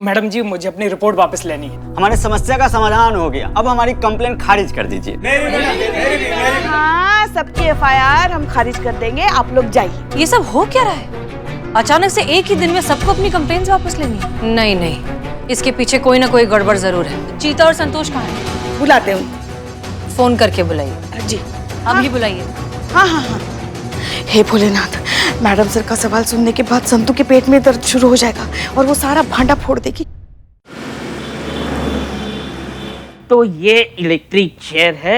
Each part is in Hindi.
मैडम जी मुझे अपनी रिपोर्ट वापस लेनी है। हमारी समस्या का समाधान हो गया, अब हमारी कंप्लेन खारिज कर दीजिए। हाँ, सबकी एफआईआर हम खारिज कर देंगे, आप लोग जाइए। ये सब हो क्या रहा है? अचानक से एक ही दिन में सबको अपनी कंप्लेंट्स वापस लेनी है? नहीं नहीं, इसके पीछे कोई ना कोई गड़बड़ जरूर है। चीता और संतोष कहाँ हैं? बुलाते हूँ। फोन करके बुलाइए। जी अभी बुलाइए। हाँ हाँ हाँ। हे भोलेनाथ, मैडम सर का सवाल सुनने के बाद संतू के पेट में दर्द शुरू हो जाएगा और वो सारा भांडा फोड़ देगी। तो ये इलेक्ट्रिक चेयर है,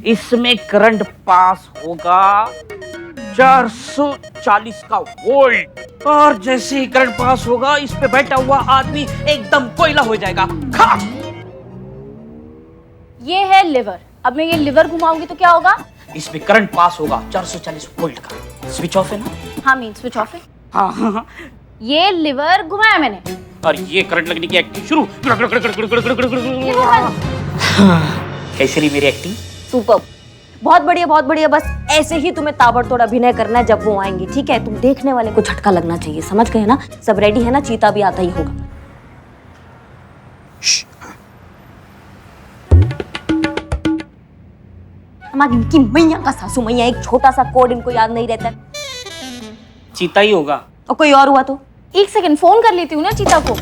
इसमें करंट पास होगा 440 का वोल्ट, और जैसे ही करंट पास होगा इस पे बैठा हुआ आदमी एकदम कोयला हो जाएगा। खा! ये है लिवर। अब मैं ये लिवर घुमाऊंगी तो क्या होगा? इसमें करंट पास होगा 440 वोल्ट का। स्विच ऑफ है ना? हाँ मीन स्विच ऑफ है। हाँ हाँ हाँ। ये लिवर घुमाया मैंने और ये करंट लगने की एक्टिंग शुरू। कैसी रही मेरी एक्टिंग? सुपर, बहुत बढ़िया बहुत बढ़िया। बस ऐसे ही तुम्हें ताबड़तोड़ अभिनय करना है जब वो आएंगे, ठीक है? तुम देखने वाले को झटका लगना चाहिए, समझ गए ना? सब रेडी है ना? चीता भी आता ही होगा। हमारी इनकी मैया का सासू मैया, एक छोटा सा कोड इनको याद नहीं रहता। चीता ही होगा। और कोई और हुआ तो? एक सेकंड फोन कर लेती हूँ ना चीता को।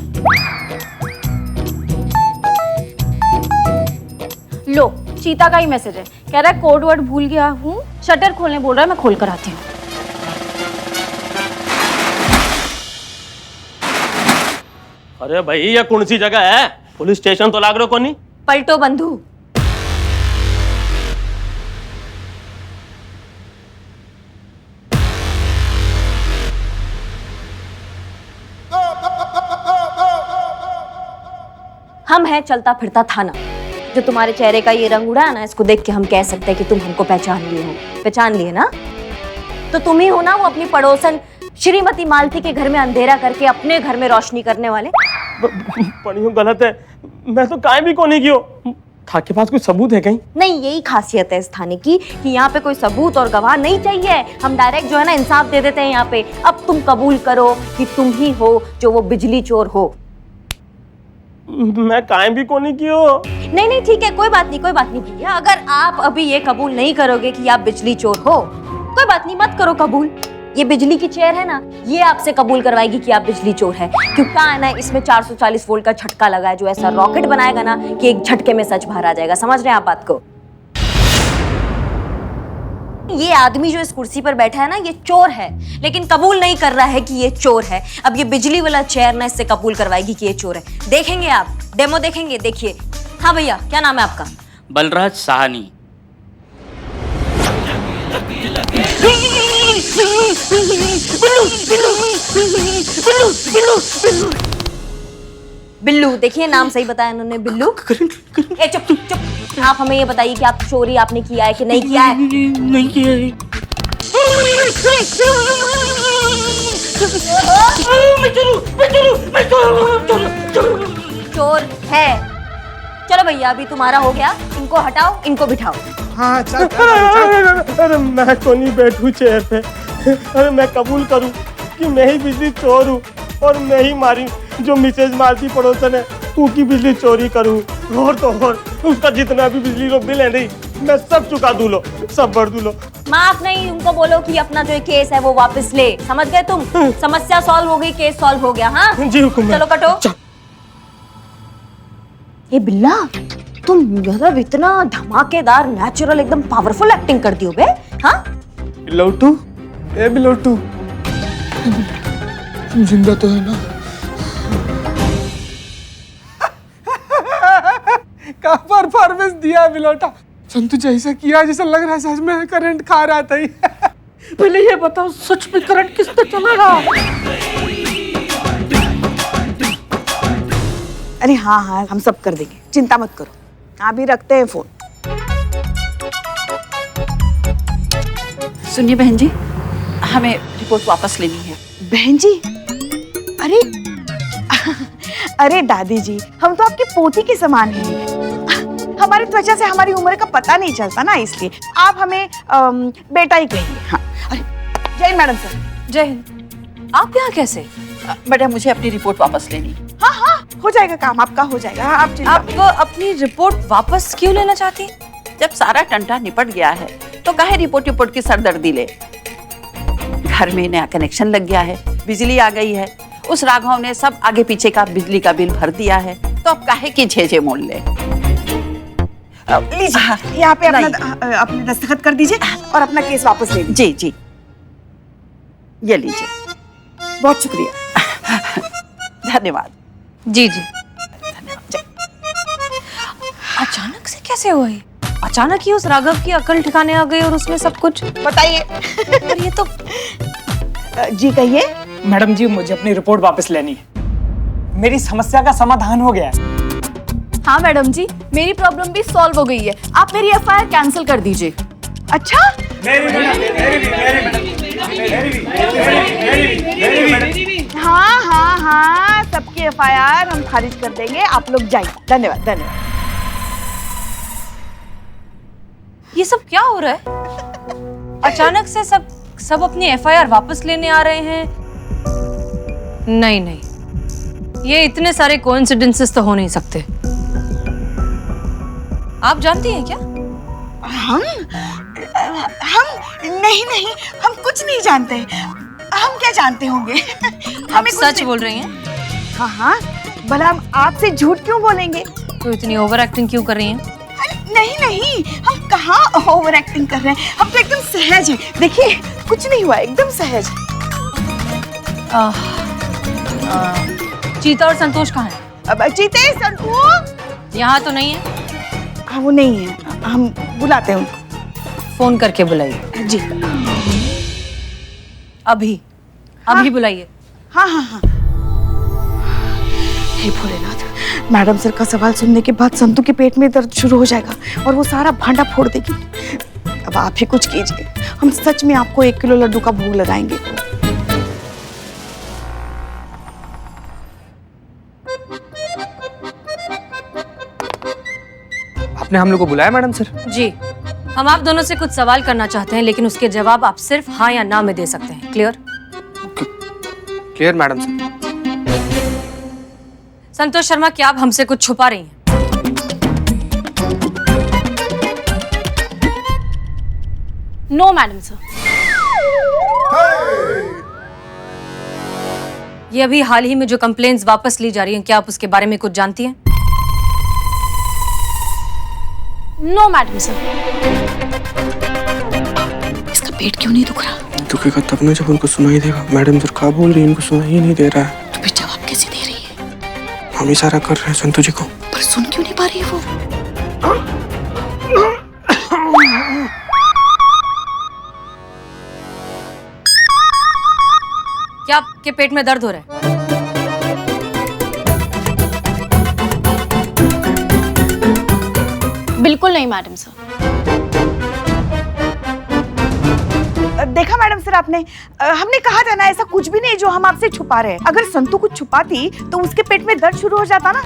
लो, चीता का ही मैसेज है, कह रहा है कोड वर्ड भूल गया हूँ, शटर खोलने बोल रहा है, मैं खोल कर आती हूँ। अरे भाई ये कौन सी जगह है? पुलिस स्टेशन तो लाग रहा को नहीं? पलटो बंधु। हम हैं चलता फिरता थाना। जो तुम्हारे चेहरे का ये रंग उड़ा है ना, इसको देख के हम कह सकते हैं कि तुम हमको पहचान लिए हो। पहचान लिए ना? तो तुम ही हो ना वो अपनी पड़ोसन श्रीमती मालती के घर में अंधेरा करके अपने घर में रोशनी करने वाले? पढ़ियो गलत है, मैं तो काहे भी को नहीं कियो। था के पास कोई सबूत है कहीं? नहीं, यही खासियत है इस थाने की कि यहाँ पे कोई सबूत और गवाह नहीं चाहिए। हम डायरेक्ट जो है ना इंसाफ दे देते हैं यहाँ पे। अब तुम कबूल करो कि तुम ही हो जो वो बिजली चोर हो। मैं काहे भी को नहीं कियो। नहीं नहीं ठीक है, कोई बात नहीं भैया। अगर आप अभी ये कबूल नहीं करोगे कि आप बिजली चोर हो, कोई बात नहीं, मत करो कबूल। ये बिजली की चेयर है ना, ये आपसे कबूल करवाएगी कि आप बिजली चोर है। क्यों क्या है ना, इसमें 440 वोल्ट का झटका लगा है जो ऐसा रॉकेट बनाएगा ना कि एक झटके में सच बाहर आ जाएगा। समझ रहे हैं आप बात को? ये आदमी जो इस कुर्सी पर बैठा है ना, ये चोर है, लेकिन कबूल नहीं कर रहा है कि ये चोर है। अब ये बिजली वाला चेयर ना इससे कबूल करवाएगी कि ये चोर है। देखेंगे आप, डेमो देखेंगे, देखिए। हाँ भैया, क्या नाम है आपका? बलराज साहनी। बिल्लू। देखिए नाम सही बताया इन्होंने, बिल्लू। ए चुप चुप। आप हमें ये बताइए कि आप चोरी आपने किया है कि नहीं किया है? नहीं किया है। चोर है। चलो भैया, अभी तुम्हारा हो गया। इनको हटाओ, इनको बिठाओ। हाँ चल। अरे मैं तो नहीं बैठू चेयर पे। अरे मैं कबूल करूं कि मैं ही बिजली चोर हूँ और मैं ही मारी जो मिसेज मालती पड़ोसन है उसकी बिजली चोरी करूं। और तो और उसका जितना भी बिजली का बिल है नहीं, मैं सब चुका दूं लो, सब भर दूं लो। माफ नहीं, उनको बोलो कि अपना जो केस है वो वापस ले। समझ गए तुम? समस्या सॉल्व हो गई, केस सॉल्व हो गया। हाँ जी हुकुम। चलो कटो। ये बिल्ला, तुम मतलब इतना धमाकेदार नेचुरल एकदम पावरफुल एक्टिंग कर दी हो बे। हाँ बिल्लोटू, ए बिल्लोटू, तुम जिंदा तो है ना? का परफॉर्मेंस दिया बिलोटा। संतु जैसा किया जैसा लग रहा है सच में करंट खा रहा था। पहले ये बताओ, सच में करंट किस पे चला? अरे हाँ हाँ, हम सब कर देंगे, चिंता मत करो। अभी रखते हैं फोन। सुनिए बहन जी, हमें रिपोर्ट वापस लेनी है। बहन जी, अरे अरे दादी जी, हम तो आपकी पोती के समान हैं। हमारी त्वचा से हमारी उम्र का पता नहीं चलता ना, इसलिए आप हमें बेटा ही कहिए। हाँ। अरे जय हिंद मैडम सर। जय हिंद। आप यहाँ कैसे? बेटा मुझे अपनी रिपोर्ट वापस लेनी। हाँ हाँ जाएगा काम, आपका हो जाएगा। हाँ, आप चिंता आप अपनी रिपोर्ट वापस क्यों लेना चाहती? जब सारा टंटा निपट गया है तो काहे रिपोर्ट की सरदर्दी ले। घर में नया कनेक्शन लग गया है, बिजली आ गई है, उस राघव ने सब आगे पीछे का बिजली का बिल भर दिया है, तो अब काहे की झेझे मोल ले। लीजिए, यहाँ पे अपने दस्तखत कर दीजिए और अपना केस वापस ले लीजिए। जी जी, ये लीजिए। बहुत शुक्रिया। धन्यवाद। जी जी। अचानक से कैसे हुआ ये? अचानक ही उस राघव की अकल ठिकाने आ गई और उसमें सब कुछ। बताइए। पर ये तो जी कहिए। मैडम जी, मुझे अपनी रिपोर्ट वापस लेनी है। मेरी समस्या का समाधान हो गया है। हाँ मैडम जी, मेरी प्रॉब्लम भी सॉल्व हो गई है। आप मेरी एफआईआर कैंसिल कर दीजिए। अच्छा, हाँ हाँ हाँ, सबकी एफआईआर हम खारिज कर देंगे, आप लोग जाइए। धन्यवाद धन्यवाद। ये सब क्या हो रहा है? अचानक से सब अपनी एफआईआर वापस लेने आ रहे हैं। नहीं नहीं, ये इतने सारे कोइंसिडेंसेस तो हो नहीं सकते। आप जानती हैं क्या? हम नहीं, हम कुछ नहीं जानते। हम क्या जानते होंगे? आप सच बोल रही हैं? हाँ हाँ, भला हम आपसे झूठ क्यों बोलेंगे? तो इतनी ओवर एक्टिंग क्यों कर रही हैं? नहीं, हम कहाँ ओवर एक्टिंग कर रहे हैं, हम तो एकदम सहज हैं। देखिए, कुछ नहीं हुआ, एकदम सहज। चीता और संतोष कहाँ हैं? अब चीते, संतोष यहाँ तो नहीं है। हाँ, वो नहीं है, हम बुलाते हैं उनको। फोन करके बुलाइए। जी, अभी बुलाइए। हाँ। हे भोलेनाथ, मैडम सर का सवाल सुनने के बाद संतू के पेट में दर्द शुरू हो जाएगा और वो सारा भांडा फोड़ देगी। अब आप ही कुछ कीजिए, हम सच में आपको 1 किलो लड्डू का भोग लगाएंगे। आपने हम लोग को बुलाया मैडम सर? जी, हम आप दोनों से कुछ सवाल करना चाहते हैं, लेकिन उसके जवाब आप सिर्फ हाँ या ना में दे सकते हैं। Clear? Clear madam sir. Santosh Sharma, क्या आप हमसे कुछ छुपा रही हैं? No madam sir. ये अभी हाल ही में जो कंप्लेंट्स वापस ली जा रही हैं, क्या आप उसके बारे में कुछ जानती हैं? No madam sir. इसका पेट क्यों नहीं दुख रहा? दुखेगा तब ना जब उनको सुनाई देगा। मैडम सर क्या बोल रही है, इनको सुनाई ही नहीं दे रहा है। तो फिर जवाब कैसे दे रही है? हम इशारा कर रहे हैं संतू जी को। पर सुन क्यों नहीं पा रही है वो? क्या आपके पेट में दर्द हो रहा है? बिल्कुल नहीं मैडम सर। देखा मैडम सर आपने, हमने कहा था ना, ऐसा कुछ भी नहीं जो हम आपसे छुपा रहे हैं। अगर संतू कुछ छुपाती तो उसके पेट में दर्द शुरू हो जाता ना।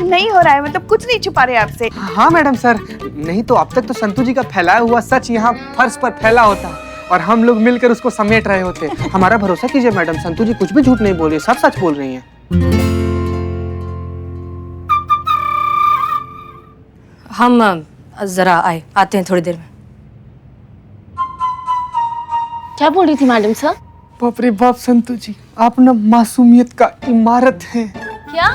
नहीं हो रहा है, मतलब कुछ नहीं छुपा रहे आपसे। हाँ मैडम सर, नहीं तो अब तक तो संतू जी का फैलाया हुआ सच यहाँ फर्श पर फैला होता और हम लोग मिलकर उसको समेट रहे होते। हमारा भरोसा कीजिए मैडम, संतू जी कुछ भी झूठ नहीं बोल रही, सब सच बोल रही हैं। हम जरा आते हैं थोड़ी देर में। क्या बोल रही थी मैडम सर? बाप रे बाप संतू जी, आप ना मासूमियत का इमारत है। क्या?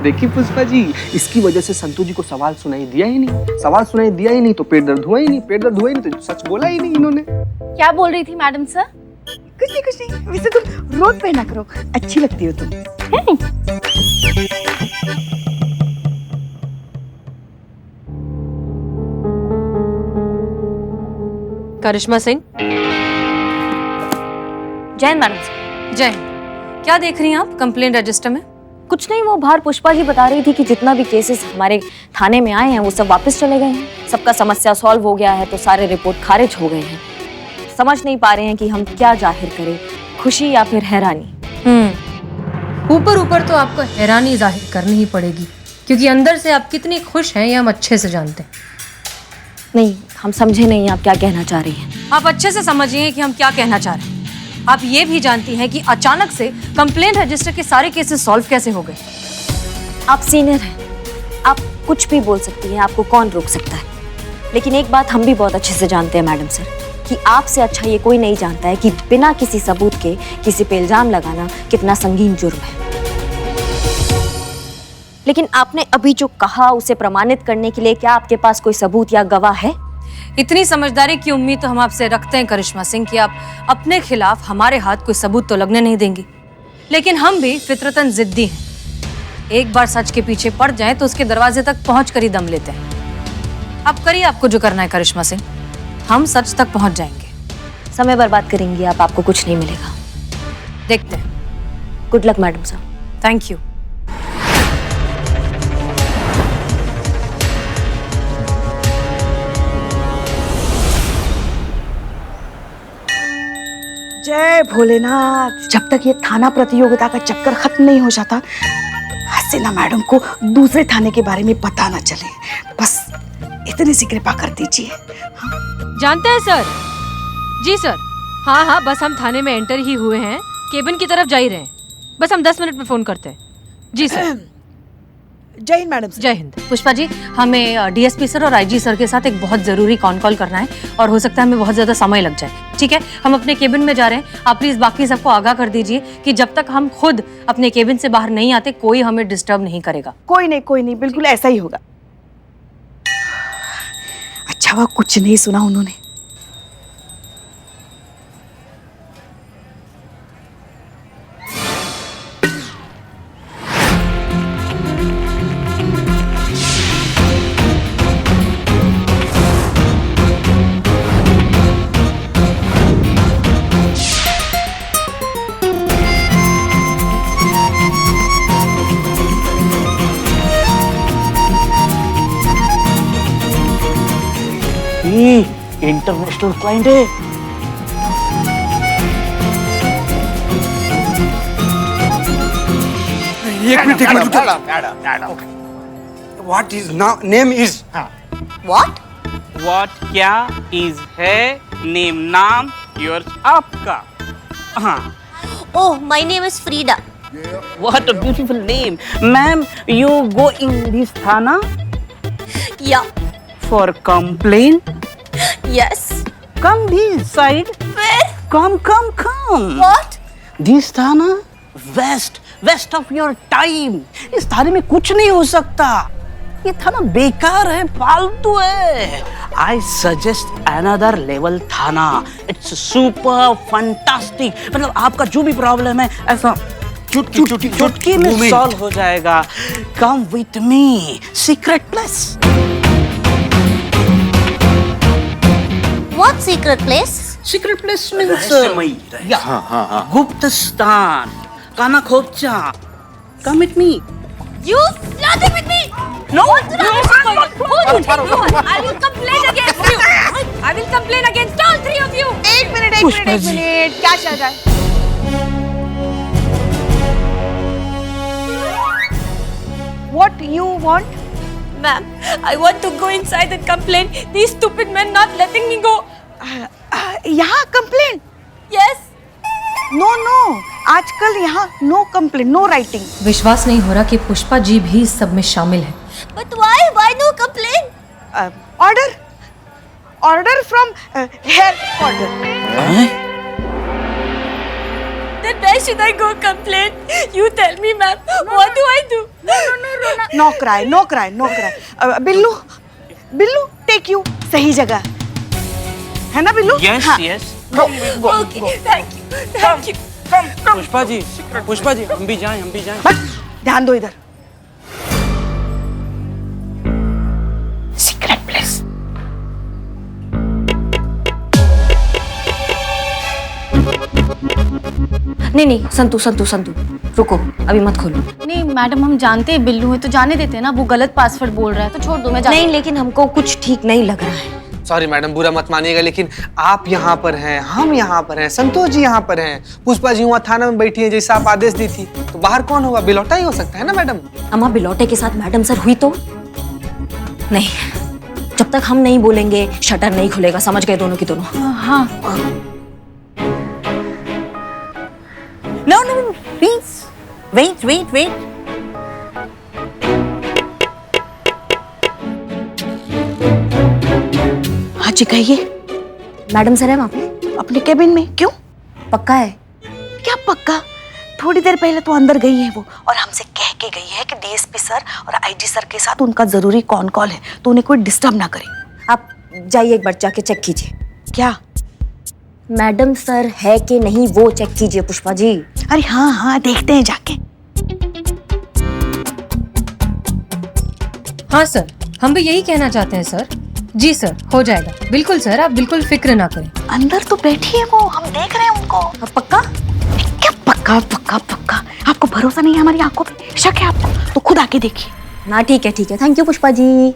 देखिए पुष्पा जी, इसकी वजह से संतू जी को सवाल सुनाई दिया ही नहीं। सवाल सुनाई दिया ही नहीं तो पेट दर्द हुआ ही नहीं, पेट दर्द हुआ ही नहीं तो सच बोला ही नहीं इन्होंने। क्या बोल रही थी मैडम सर? कुछ नहीं, वैसे तुम रोज पहना करो, अच्छी लगती हो तुम। करिश्मा सिंह। जय मैडम सर। जय हिंद। क्या देख रही हैं आप कंप्लेंट रजिस्टर में? कुछ नहीं, वो बाहर पुष्पा जी बता रही थी कि जितना भी केसेस हमारे थाने में आए हैं वो सब वापस चले गए हैं। सबका समस्या सॉल्व हो गया है, तो सारे रिपोर्ट खारिज हो गए हैं। समझ नहीं पा रहे हैं कि हम क्या जाहिर करें, खुशी या फिर हैरानी। ऊपर ऊपर तो आपको हैरानी जाहिर करनी ही पड़ेगी, क्योंकि अंदर से आप कितनी खुश हैं ये हम अच्छे से जानते हैं। नहीं, हम समझे नहीं आप क्या कहना चाह रही हैं। आप अच्छे से समझिए कि हम क्या कहना चाह रहे हैं। आप ये भी जानती हैं कि अचानक से कंप्लेंट रजिस्टर के सारे केसेस सॉल्व कैसे हो गए। आप सीनियर हैं, आप कुछ भी बोल सकती हैं, आपको कौन रोक सकता है। लेकिन एक बात हम भी बहुत अच्छे से जानते हैं मैडम सर, कि आपसे अच्छा ये कोई नहीं जानता है कि बिना किसी सबूत के किसी पे इल्जाम लगाना कितना संगीन जुर्म है। लेकिन आपने अभी जो कहा उसे प्रमाणित करने के लिए क्या आपके पास कोई सबूत या गवाह है? इतनी समझदारी की उम्मीद तो हम आपसे रखते हैं करिश्मा सिंह कि आप अपने खिलाफ हमारे हाथ कोई सबूत तो लगने नहीं देंगी। लेकिन हम भी फितरतन जिद्दी हैं। एक बार सच के पीछे पड़ जाएं तो उसके दरवाजे तक पहुंच कर ही दम लेते हैं। अब करिए आपको जो करना है करिश्मा सिंह, हम सच तक पहुंच जाएंगे। समय बर्बाद करेंगी आप, आपको कुछ नहीं मिलेगा। देखते हैं। Good luck madam sir. Thank you. जय भोलेनाथ। जब तक ये थाना प्रतियोगिता का चक्कर खत्म नहीं हो जाता, हसीना मैडम को दूसरे थाने के बारे में पता ना चले। बस इतनी सी कृपा कर दीजिए। जानते हैं सर? जी सर। हाँ हाँ, बस हम थाने में एंटर ही हुए हैं, केबिन की तरफ जा ही रहे हैं। बस हम 10 मिनट में फोन करते हैं। जी सर। जय हिंद मैडम। जय हिंद। पुष्पा जी, हमें डीएसपी सर और आईजी सर के साथ एक बहुत जरूरी कॉल करना है और हो सकता है हमें बहुत ज्यादा समय लग जाए। ठीक है, हम अपने केबिन में जा रहे हैं। आप प्लीज बाकी सबको आगाह कर दीजिए कि जब तक हम खुद अपने केबिन से बाहर नहीं आते कोई हमें डिस्टर्ब नहीं करेगा। कोई नहीं, बिल्कुल ऐसा ही होगा। अच्छा हुआ कुछ नहीं सुना उन्होंने। इंटरनेशनल क्लाइंट है। एक minute what is name is what क्या इज है नेम नाम योर्स आपका। हाँ। Oh my name is Frida. What a beautiful name. Ma'am you go in this थाना या for complaint. Yes. Come this side. Where? Come. What? This थाना west of your time. इस थाने में कुछ नहीं हो सकता। ये थाना बेकार है, फालतू है। I suggest another level थाना. It's super fantastic. मतलब आपका जो भी प्रॉब्लम है ऐसा चुटकी में सॉल्व हो जाएगा। Come with me. Secret place. What secret place? Secret place means गुप्त स्थान, काना खोपचा। Come with me. You flirting with me? No. I will complain against you. I will complain against all three of you. एक मिनट, क्या चल रहा है? What you want? Ma'am, I want to go inside and complain. These stupid men not letting me go. यहाँ कंप्लेन? Yes. नो, आजकल यहाँ नो कंप्लेन, नो राइटिंग। विश्वास नहीं हो रहा कि पुष्पा जी भी इस सब में शामिल है। But why? Why no complain? Order from headquarters. Then where should I go complain? You tell me, ma'am. What do I do? No cry. Billu, take you सही जगह है ना बिल्लू? Yes, हाँ. yes. Okay, thank you. Pushpa ji हम भी जाएं। बस ध्यान दो इधर। Secret place. नहीं, संतु, रुको, अभी मत खोलो। नहीं मैडम, हम जानते हैं बिल्लू है तो जाने देते हैं ना। वो गलत पासवर्ड बोल रहा है तो छोड़ दो, मैं नहीं, लेकिन हमको कुछ ठीक नहीं लग रहा है। सॉरी मैडम, बुरा मत मानिएगा, लेकिन आप यहाँ पर हैं, हम यहाँ पर हैं, संतोष जी यहाँ पर हैं, पुष्पा जी वहाँ थाना में बैठी हैं जैसा आप आदेश दी थी, तो बाहर कौन होगा? बिलौटा ही हो सकता है ना मैडम? अम्मा बिलौटे के साथ मैडम सर हुई तो नहीं। जब तक हम नहीं बोलेंगे शटर नहीं खुलेगा, समझ गए दोनों की दोनों? हाँ। No no please wait wait wait. हाँ जी कहिए। मैडम सर है वहाँ पे? अपने केबिन में। क्यों? पक्का है? क्या पक्का? थोड़ी देर पहले तो अंदर गई है वो, और हमसे कह के गई है कि डीएसपी सर और आईजी सर के साथ उनका जरूरी कॉल है, तो उन्हें कोई डिस्टर्ब ना करे। आप जाइए एक बार जाके चेक कीजिए। क्या? मैडम सर है कि नहीं वो चेक कीजिए पुष्पा जी। अरे हाँ हाँ देखते हैं जाके। हाँ सर, हम भी यही कहना चाहते हैं सर। जी सर, हो जाएगा। बिल्कुल सर, आप बिल्कुल फिक्र ना करें। अंदर तो बैठी है वो, हम देख रहे हैं उनको। अब पक्का? क्या पक्का पक्का पक्का? आपको भरोसा नहीं है हमारी आंखों पे? शक है आपको तो खुद आके देखिए ना। ठीक है ठीक है, थैंक यू पुष्पा जी।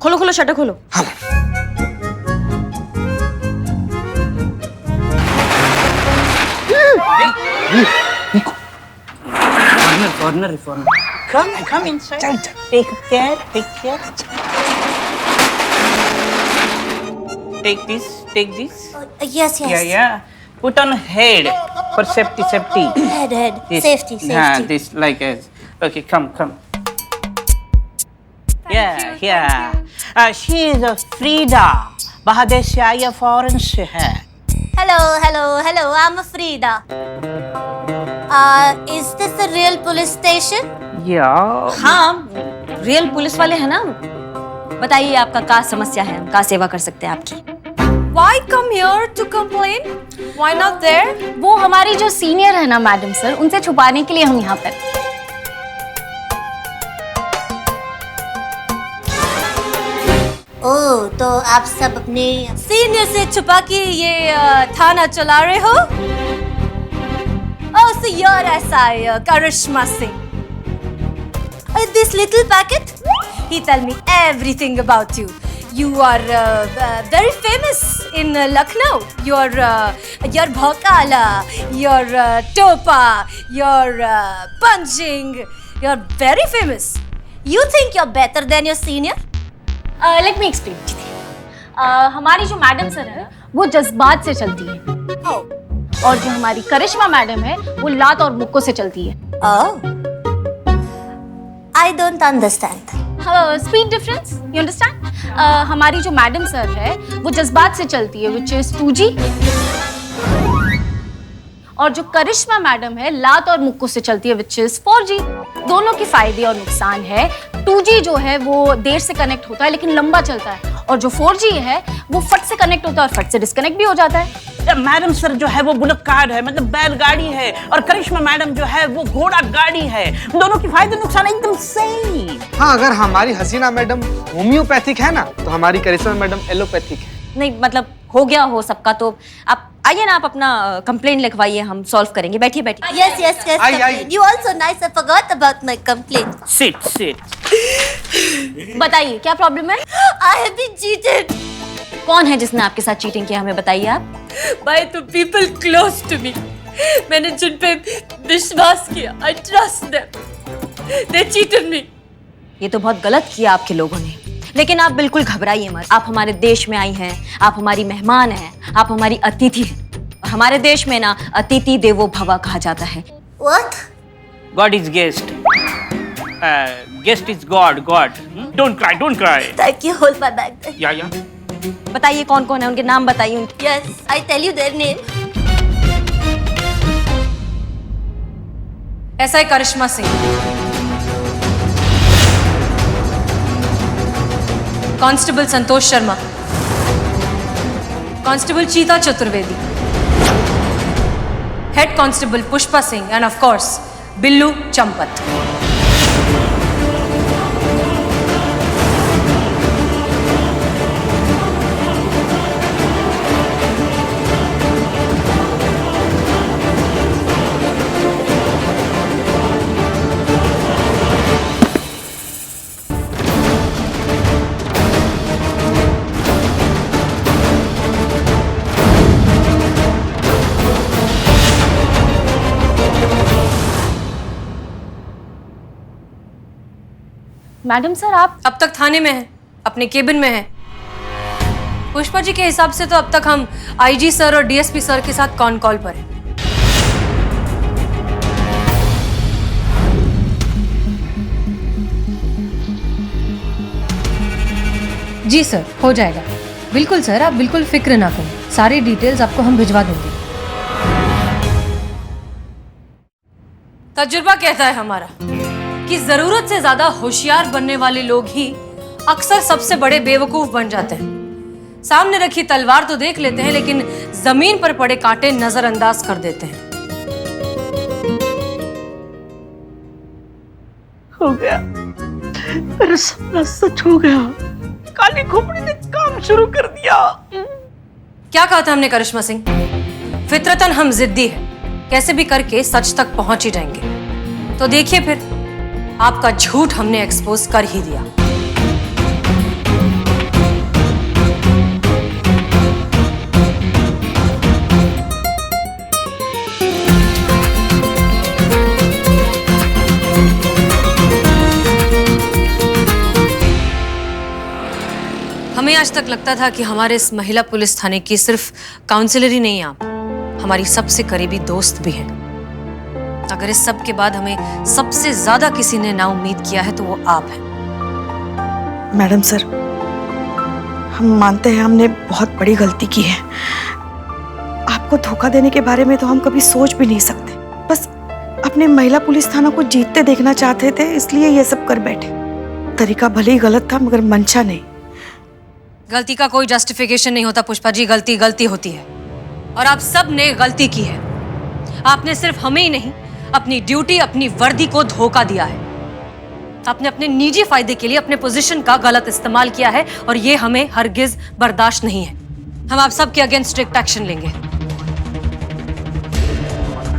खोलो खोलो शटर खोलो। हाँ। Corner. Come inside. Take care. Take this. Yes Yeah. Put on head for safety. Head. This. Safety. This like as. Okay, come. Yeah. She is a Frida. Bangladesh से आई है, फॉरेन से है। Hello, I'm Frida. Is this a real police station? Yeah. हाँ, रियल पुलिस वाले हैं ना। बताइए आपका क्या समस्या है, हम क्या सेवा कर सकते हैं आपकी? Why come here to complain? Why not there? वो हमारी जो सीनियर है ना मैडम सर, उनसे छुपाने के लिए हम यहाँ पर। ओह, तो आप सब अपने सीनियर से छुपा के ये थाना चला रहे हो? Oh, so you're SI Karishma Singh. This little packet, he tell me everything about you. You are very famous in Lucknow. Your bhokala, your topa, your punching. You're very famous. You think you're better than your senior? Let me explain. हमारी जो मैडम सर है वो जज्बात से चलती है, और जो हमारी करिश्मा मैडम है वो लात और मुक्कों से चलती है। I don't understand. Speed difference, you understand? हमारी जो मैडम सर है वो जज्बात से चलती है, विच इज 2G, और जो करिश्मा मैडम है लात और मुक्कों से चलती है, विच इज 4G। दोनों के फायदे और नुकसान है। 2G जो है वो देर से कनेक्ट होता है लेकिन लंबा चलता है, और जो 4G है वो फट से कनेक्ट होता है और फट से डिस्कनेक्ट भी हो जाता है। मैडम सर जो है वो बुलेट कार है, मतलब बैलगाड़ी है, और करिश्मा मैडम जो है वो घोड़ा गाड़ी है। दोनों के फायदे नुकसान एकदम सही। हाँ, अगर हमारी हसीना मैडम होम्योपैथिक है ना, तो हमारी करिश्मा मैडम एलोपैथिक है। नहीं मतलब हो गया हो सबका, तो आप आइए ना, आप अपना कंप्लेंट लिखवाइए, हम सॉल्व करेंगे। बैठिए बैठिए। Yes. You also nice. I forgot about my complaint. Sit. बताइए क्या प्रॉब्लम है? I have been cheated. कौन है जिसने आपके साथ चीटिंग किया, हमें बताइए आप। By the people close to me. मैंने जिन पे विश्वास किया, I trust them. They cheated me. ये तो बहुत गलत किया आपके लोगों ने, लेकिन आप बिल्कुल घबराइए मत। आप हमारे देश में आई हैं, आप हमारी मेहमान हैं, आप हमारी अतिथि हैं। हमारे देश में ना अतिथि देवो भव कहा जाता है। What? God is guest. Guest is God. Don't cry. Thank you. Hold my bag. Yeah. बताइए कौन कौन है, उनके नाम बताइए। Yes, I tell you their name. SI Karishma Singh, constable Santosh Sharma, constable Cheeta Chaturvedi, head constable Pushpa Singh, and of course Billu Champat. Madam sir आप अब तक थाने में है, अपने केबिन में है। पुष्पा जी के हिसाब से तो अब तक हम आईजी सर और डीएसपी सर के साथ कॉन कॉल पर हैं। जी सर, हो जाएगा। बिल्कुल सर, आप बिल्कुल फिक्र ना करें, सारी डिटेल्स आपको हम भिजवा देंगे। तजुर्बा कहता है हमारा कि जरूरत से ज्यादा होशियार बनने वाले लोग ही अक्सर सबसे बड़े बेवकूफ बन जाते हैं। सामने रखी तलवार तो देख लेते हैं, लेकिन जमीन पर पड़े कांटे नजरअंदाज कर देते हैं। हो गया, मेरा सपना सच हो गया। काली खोपड़ी ने काम शुरू कर दिया। क्या कहा था हमने करिश्मा सिंह? फितरतन हम जिद्दी हैं, कैसे भी करके सच तक पहुंच ही जाएंगे। तो देखिए फिर, आपका झूठ हमने एक्सपोज कर ही दिया। हमें आज तक लगता था कि हमारे इस महिला पुलिस थाने की सिर्फ काउंसिलर ही नहीं आप, हमारी सबसे करीबी दोस्त भी हैं। अगर इस सब के बाद हमें सबसे ज्यादा किसी ने ना उम्मीद किया है तो वो आप हैं। मैडम सर, हम मानते हैं हमने बहुत बड़ी गलती की है। आपको धोखा देने के बारे में तो हम कभी सोच भी नहीं सकते। बस अपने महिला पुलिस थाना को जीतते देखना चाहते थे, इसलिए ये सब कर बैठे। तरीका भले ही गलत था, मगर मंशा नहीं। गलती का कोई जस्टिफिकेशन नहीं होता पुष्पा जी, गलती गलती होती है और आप सब ने गलती की है। आपने सिर्फ हमें ही नहीं, अपनी ड्यूटी, अपनी वर्दी को धोखा दिया है। आपने अपने निजी फायदे के लिए अपने पोजीशन का गलत इस्तेमाल किया है और ये हमें हरगिज बर्दाश्त नहीं है। हम आप सब के अगेंस्ट स्ट्रिक्ट एक्शन लेंगे।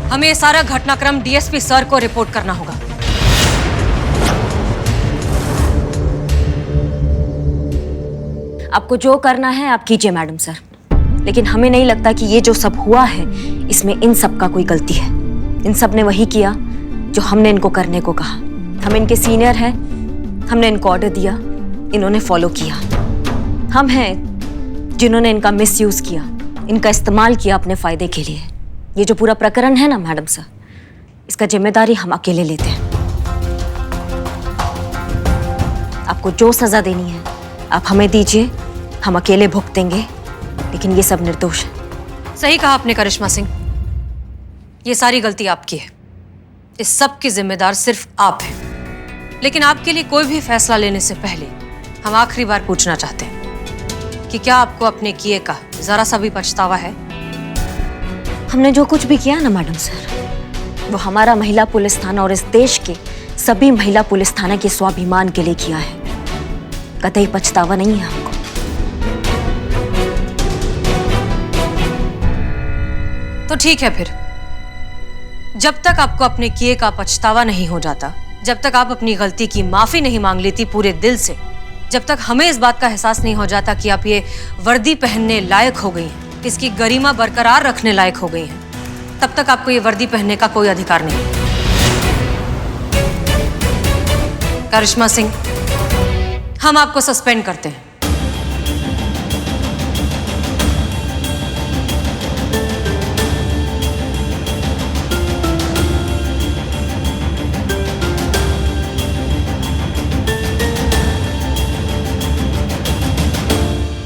हमें ये सारा घटनाक्रम डीएसपी सर को रिपोर्ट करना होगा। आपको जो करना है आप कीजिए मैडम सर, लेकिन हमें नहीं लगता कि ये जो सब हुआ है इसमें इन सब का कोई गलती है। इन सब ने वही किया जो हमने इनको करने को कहा। हम इनके सीनियर हैं, हमने इनको ऑर्डर दिया, इन्होंने फॉलो किया। हम हैं जिन्होंने इनका मिसयूज किया, इनका इस्तेमाल किया अपने फायदे के लिए। ये जो पूरा प्रकरण है ना मैडम सर, इसका जिम्मेदारी हम अकेले लेते हैं। आपको जो सजा देनी है आप हमें दीजिए, हम अकेले भुगतेंगे, लेकिन ये सब निर्दोष है। सही कहा आपने करिश्मा सिंह, ये सारी गलती आपकी है। इस सब की जिम्मेदार सिर्फ आप हैं। लेकिन आपके लिए कोई भी फैसला लेने से पहले हम आखिरी बार पूछना चाहते हैं कि क्या आपको अपने किए का जरा सा भी पछतावा है? हमने जो कुछ भी किया ना मैडम सर, वो हमारा महिला पुलिस थाना और इस देश के सभी महिला पुलिस थाना के स्वाभिमान के लिए किया है। कतई पछतावा नहीं है हमको। तो ठीक है फिर, जब तक आपको अपने किए का पछतावा नहीं हो जाता, जब तक आप अपनी गलती की माफी नहीं मांग लेती पूरे दिल से, जब तक हमें इस बात का एहसास नहीं हो जाता कि आप ये वर्दी पहनने लायक हो गई हैं, इसकी गरिमा बरकरार रखने लायक हो गई हैं, तब तक आपको ये वर्दी पहनने का कोई अधिकार नहीं। करिश्मा सिंह, हम आपको सस्पेंड करते हैं।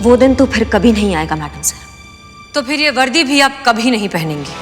वो दिन तो फिर कभी नहीं आएगा मैडम सर। तो फिर ये वर्दी भी आप कभी नहीं पहनेंगी।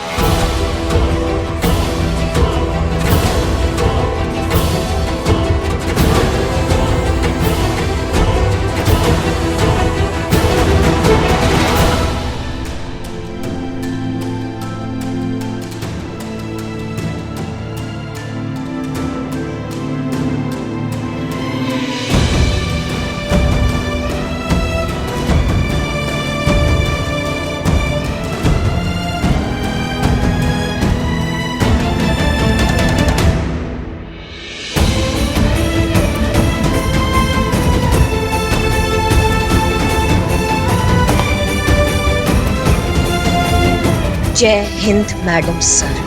जय हिंद मैडम सर।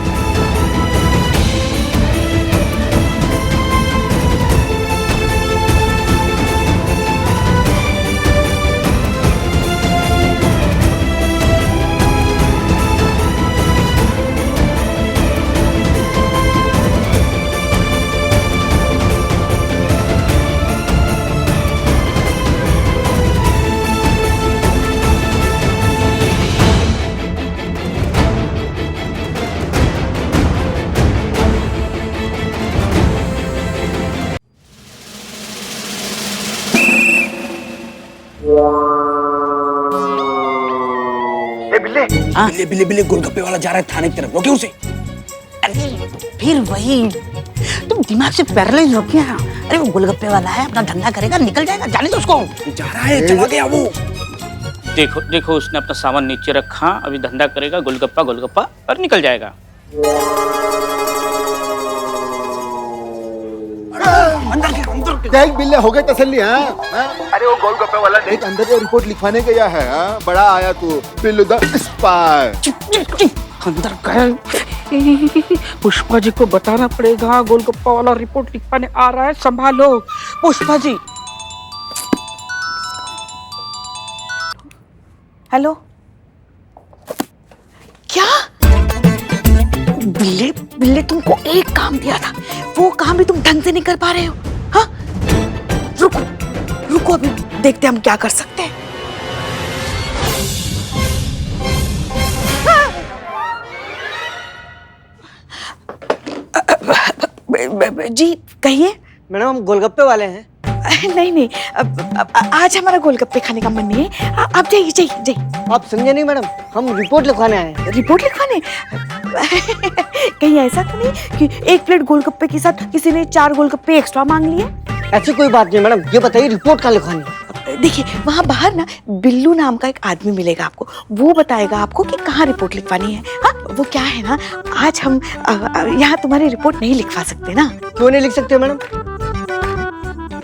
बिल्ले बिल्ले बिल्ले गोलगप्पे वाला जा रहा है थाने की तरफ, रोके उसे। अरे फिर वही, तुम दिमाग से पैरालाइज हो क्या? अरे वो गोलगप्पे वाला है, अपना धंधा करेगा, निकल जाएगा, जाने दो उसको। जा रहा है, चला गया वो। देखो देखो, उसने अपना सामान नीचे रखा, अभी धंधा करेगा गोलगप्पा गोलगप्पा और निकल जाएगा। क्या बिल्ले हो गए तसल्ली? अरे वो गोलगप्पे वाला देख अंदर ये रिपोर्ट लिखवाने गया है। बड़ा आया तू बिल्लू द स्पाई। अंदर गए। पुष्पा जी को बताना पड़ेगा, गोलगप्पा वाला रिपोर्ट लिखवाने आ रहा है, संभालो पुष्पा जी। हेलो, क्या? बिल्ले बिल्ले तुमको एक काम दिया था, वो काम भी तुम ढंग से नहीं कर पा रहे हो। हाँ, रुको रुको, अभी देखते हम क्या कर सकते हैं। जी कहिए। मैडम हम गोलगप्पे वाले हैं। नहीं नहीं, आज हमारा गोलगप्पे खाने का मन नहीं है, आप जाइए जाइए जाइए। आप समझे नहीं मैडम, हम रिपोर्ट लिखवाने आए हैं। रिपोर्ट लिखवाने? कहीं ऐसा तो नहीं कि एक प्लेट गोलगप्पे के साथ किसी ने 4 गोलगप्पे एक्स्ट्रा मांग लिए? ऐसी कोई बात नहीं मैडम, ये बताइए रिपोर्ट कहाँ लिखवानी है? देखिए वहाँ बाहर ना बिल्लू नाम का एक आदमी मिलेगा आपको, वो बताएगा आपको कि कहाँ रिपोर्ट लिखवानी है। हाँ, वो क्या है ना, आज हम यहाँ तुम्हारी रिपोर्ट नहीं लिखवा सकते ना। क्यों नहीं लिख सकते मैडम?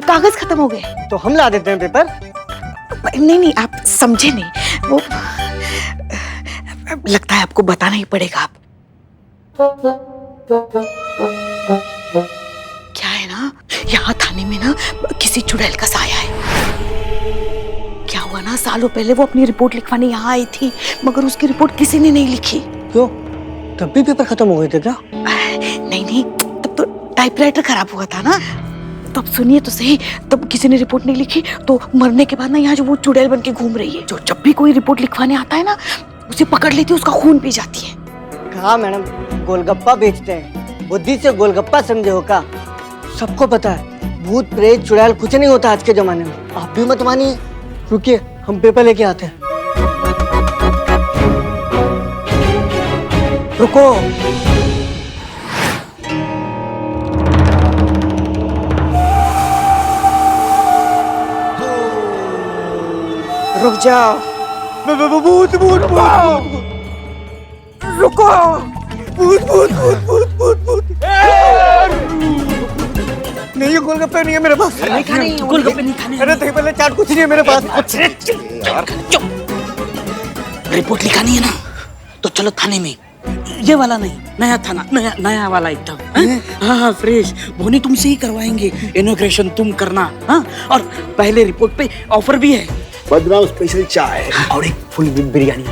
कागज खत्म हो गए। तो हम ला देते हैं पेपर। नहीं नहीं, आप समझे नहीं, वो लगता है आपको बताना ही पड़ेगा। आप क्या है ना, यहाँ थाने में ना किसी चुड़ैल का साया है। क्या हुआ ना, सालों पहले वो अपनी रिपोर्ट लिखवाने यहाँ आई थी, मगर उसकी रिपोर्ट किसी ने नहीं लिखी। क्यों? तब भी पेपर खत्म हो गए थे क्या? नहीं नहीं, तब तो टाइपराइटर खराब हुआ था ना। तब सुनिए तो सही, तब किसी ने रिपोर्ट नहीं लिखी, तो मरने के बाद ना यहाँ जो वो चुड़ैल बन के घूम रही है, जो जब भी कोई रिपोर्ट लिखवाने आता है ना, उसे पकड़ लेती है, उसका खून पी जाती है। कहा मैडम, गोलगप्पा बेचते हैं, बुद्धि से गोलगप्पा समझे हो का? सबको पता है भूत प्रेत चुड़ैल कुछ नहीं होता आज के जमाने में। आप भी मत मानिए, रुकिए हम पेपर लेके आते हैं। रुको, रुक जाओ। भूत भूत रुको, भूत भूत भूत भूत भूत भूत। नहीं, ये गोलगप्पे नहीं है मेरे पास। नहीं खाने, गोलगप्पे नहीं खाने। अरे दही भल्ले चाट कुछ नहीं है मेरे पास। रिपोर्ट लिखानी है ना, तो चलो थाने में। ये वाला नहीं, नया थाना, नया नया वाला एकदम। हाँ फ्रेश, बोनी तुमसे ही करवाएंगे, इनॉग्रेशन तुम करना। हाँ, और पहले रिपोर्ट पे ऑफर भी है, बदनाम स्पेशल चाय और एक फुल बिरयानी।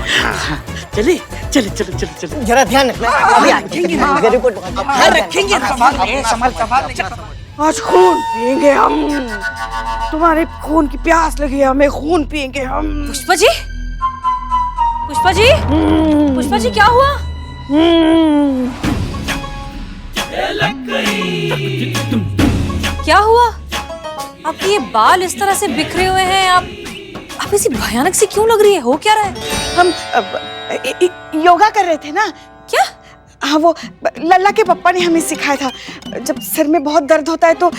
चले चले चलो चलो चलो, जरा ध्यान रखना, अभी आएंगे रिपोर्ट रखेंगे। आज खून पिएंगे हम, तुम्हारे खून की प्यास लगी है, हमें खून पिएंगे हम। पुष्पा जी, पुष्पा जी, पुष्पा जी क्या हुआ? क्या हुआ? आपके ये बाल इस तरह से बिखरे हुए हैं, आप ऐसी भयानक सी क्यों लग रही है? हो क्या रहा है? हम योगा कर रहे थे ना। क्या? हाँ, वो लल्ला के पापा ने हमें सिखाया था, जब सिर में बहुत दर्द होता है तो